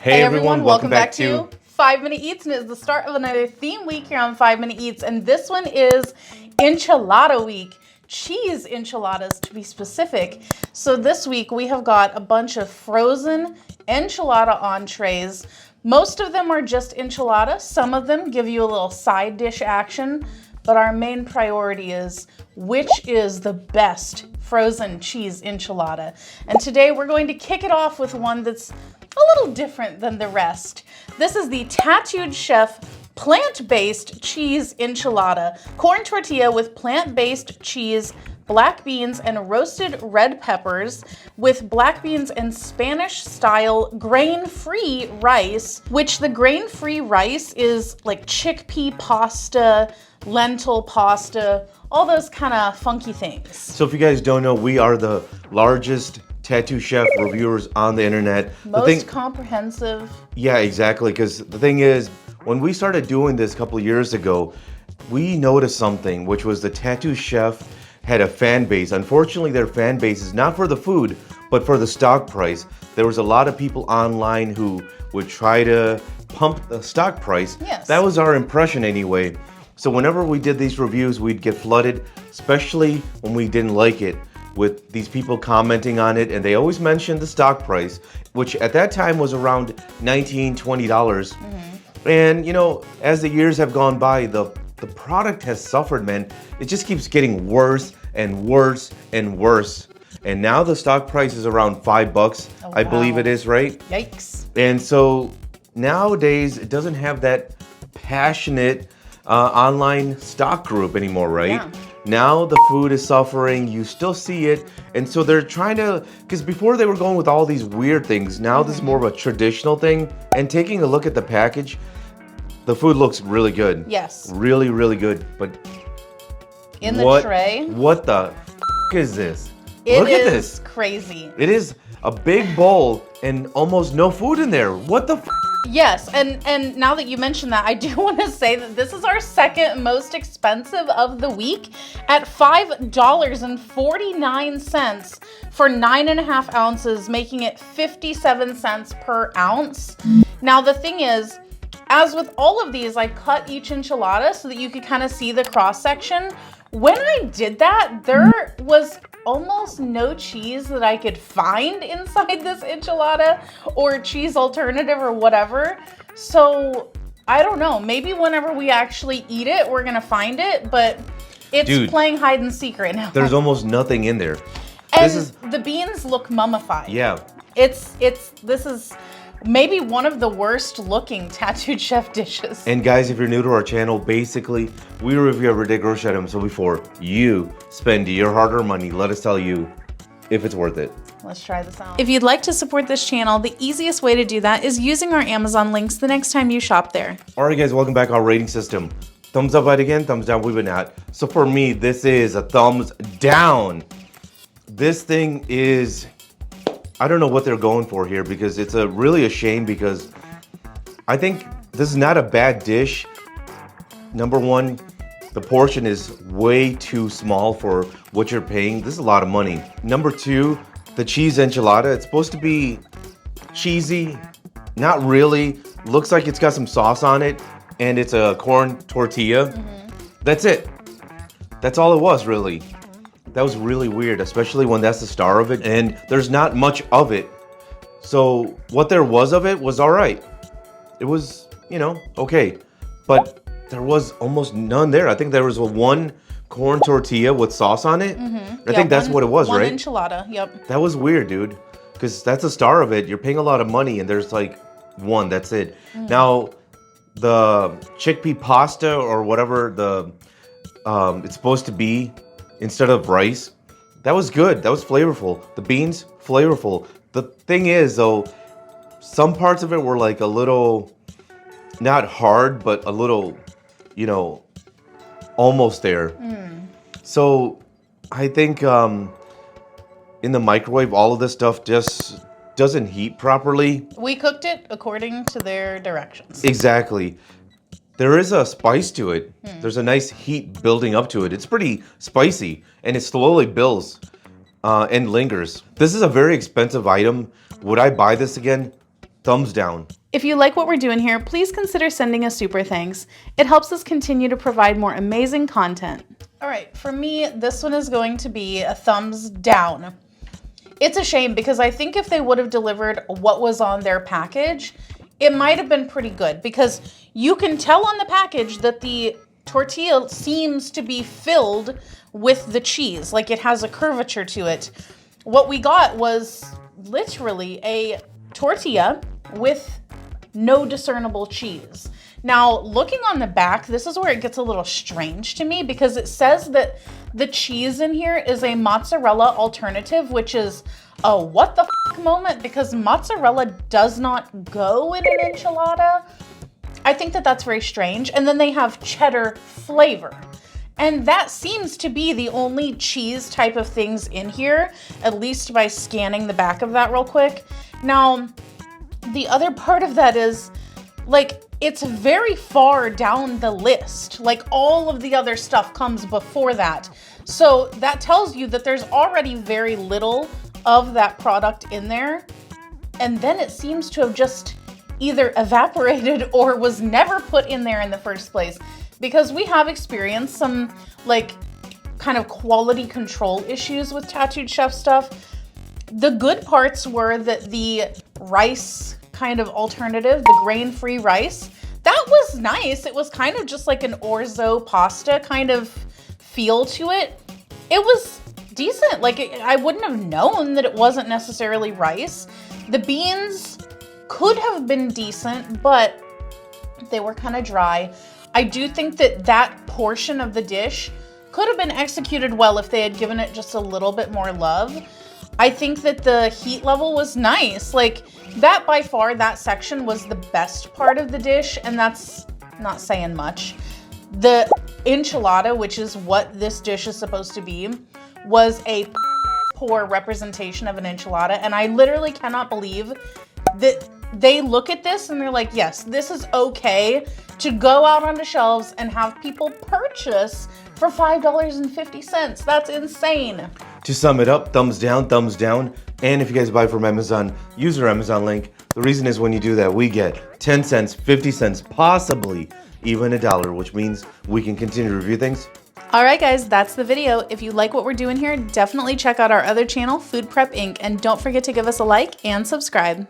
Hey everyone, welcome back to 5 Minute Eats, and it's the start of another theme week here on 5 Minute Eats, and this one is Enchilada Week. Cheese enchiladas to be specific. So this week we have got a bunch of frozen enchilada entrees. Most of them are just enchiladas. Some of them give you a little side dish action, but our main priority is which is the best frozen cheese enchilada. And today we're going to kick it off with one that's a little different than the rest. This is the Tattooed Chef plant-based cheese enchilada. Corn tortilla with plant-based cheese, black beans, and roasted red peppers with black beans and Spanish-style grain-free rice, which the grain-free rice is like chickpea pasta, lentil pasta, all those kind of funky things. So if you guys don't know, we are the largest tattoo chef reviewers on the internet. Most comprehensive. Yeah, exactly. Because the thing is, when we started doing this a couple of years ago, we noticed something, which was the tattoo chef had a fan base. Unfortunately, their fan base is not for the food, but for the stock price. There was a lot of people online who would try to pump the stock price. Yes. That was our impression anyway. So whenever we did these reviews, we'd get flooded, especially when we didn't like it, with these people commenting on it, and they always mentioned the stock price, which at that time was around $19, $20. And you know, as the years have gone by, the product has suffered, man. It just keeps getting worse and worse and worse. And now the stock price is around $5, Oh, I believe wow. it is, right? Yikes. And so nowadays, it doesn't have that passionate online stock group anymore, right? Yeah. Now the food is suffering, you still see it, and so they're trying to, because before they were going with all these weird things, now this is more of a traditional thing, and taking a look at the package, the food looks really good. Yes. Really, really good, but In the tray. What the is this? It Look at is this. crazy. It is a big bowl and almost no food in there. What the Yes, and now that you mention that, I do want to say that this is our second most expensive of the week at $5.49 for 9.5 ounces, making it 57 cents per ounce. Now the thing is, as with all of these, I cut each enchilada so that you could kind of see the cross section. When I did that, there was almost no cheese that I could find inside this enchilada or cheese alternative or whatever. So I don't know, maybe whenever we actually eat it, we're gonna find it, but it's playing hide and seek right now. There's almost nothing in there. And the beans look mummified. Yeah. This is maybe one of the worst looking Tattooed Chef dishes. And guys, if you're new to our channel, basically, we review everyday grocery items. So before you spend your hard-earned money, let us tell you if it's worth it. Let's try this out. If you'd like to support this channel, the easiest way to do that is using our Amazon links the next time you shop there. All right, guys, welcome back to our rating system. Thumbs up, right again, thumbs down, we would not. So for me, this is a thumbs down. This thing is, I don't know what they're going for here, because it's really a shame, because I think this is not a bad dish. Number one, the portion is way too small for what you're paying. This is a lot of money. Number two, the cheese enchilada, it's supposed to be cheesy, not really. Looks like it's got some sauce on it, and it's a corn tortilla. That's it. That's all it was, really. That was really weird, especially when that's the star of it, and there's not much of it. So what there was of it was all right. It was, you know, okay. But there was almost none there. I think there was one corn tortilla with sauce on it. I think that's what it was, right? One enchilada, yep. That was weird, dude, because that's the star of it. You're paying a lot of money, and there's like one, that's it. Now, the chickpea pasta or whatever it's supposed to be, instead of rice, that was good. That was flavorful. The beans, flavorful. The thing is, though, some parts of it were like a little, not hard, but a little, you know, almost there. So I think in the microwave, all of this stuff just doesn't heat properly. We cooked it according to their directions. Exactly. There is a spice to it. There's a nice heat building up to it. It's pretty spicy, and it slowly builds and lingers. This is a very expensive item. Would I buy this again? thumbs down. If you like what we're doing here, please consider sending a super thanks. It helps us continue to provide more amazing content. All right, for me, this one is going to be a thumbs down. It's a shame because I think if they would have delivered what was on their package, it might have been pretty good, because you can tell on the package that the tortilla seems to be filled with the cheese, like it has a curvature to it. What we got was literally a tortilla with no discernible cheese. Now, looking on the back, this is where it gets a little strange to me, because it says that the cheese in here is a mozzarella alternative, which is a what the f moment, because mozzarella does not go in an enchilada. I think that that's very strange. And then they have cheddar flavor. And that seems to be the only cheese type of things in here, at least by scanning the back of that real quick. Now, the other part of that is, like, it's very far down the list. Like, all of the other stuff comes before that. So that tells you that there's already very little of that product in there. And then it seems to have just either evaporated or was never put in there in the first place. Because we have experienced some, like, kind of quality control issues with Tattooed Chef stuff. The good parts were that the rice kind of alternative, the grain-free rice, that was nice. It was kind of just like an orzo pasta kind of feel to it. It was decent. Like, I wouldn't have known that it wasn't necessarily rice. The beans could have been decent, but they were kind of dry. I do think that that portion of the dish could have been executed well if they had given it just a little bit more love. I think that the heat level was nice. Like, that by far, that section was the best part of the dish, and that's not saying much. The enchilada, which is what this dish is supposed to be, was a poor representation of an enchilada, and I literally cannot believe that they look at this and they're like, yes, this is okay to go out on the shelves and have people purchase for $5.50. That's insane. To sum it up, thumbs down, thumbs down. And if you guys buy from Amazon, use our Amazon link. The reason is when you do that, we get 10 cents, 50 cents, possibly even $1, which means we can continue to review things. All right, guys, that's the video. If you like what we're doing here, definitely check out our other channel, Food Prep Inc. And don't forget to give us a like and subscribe.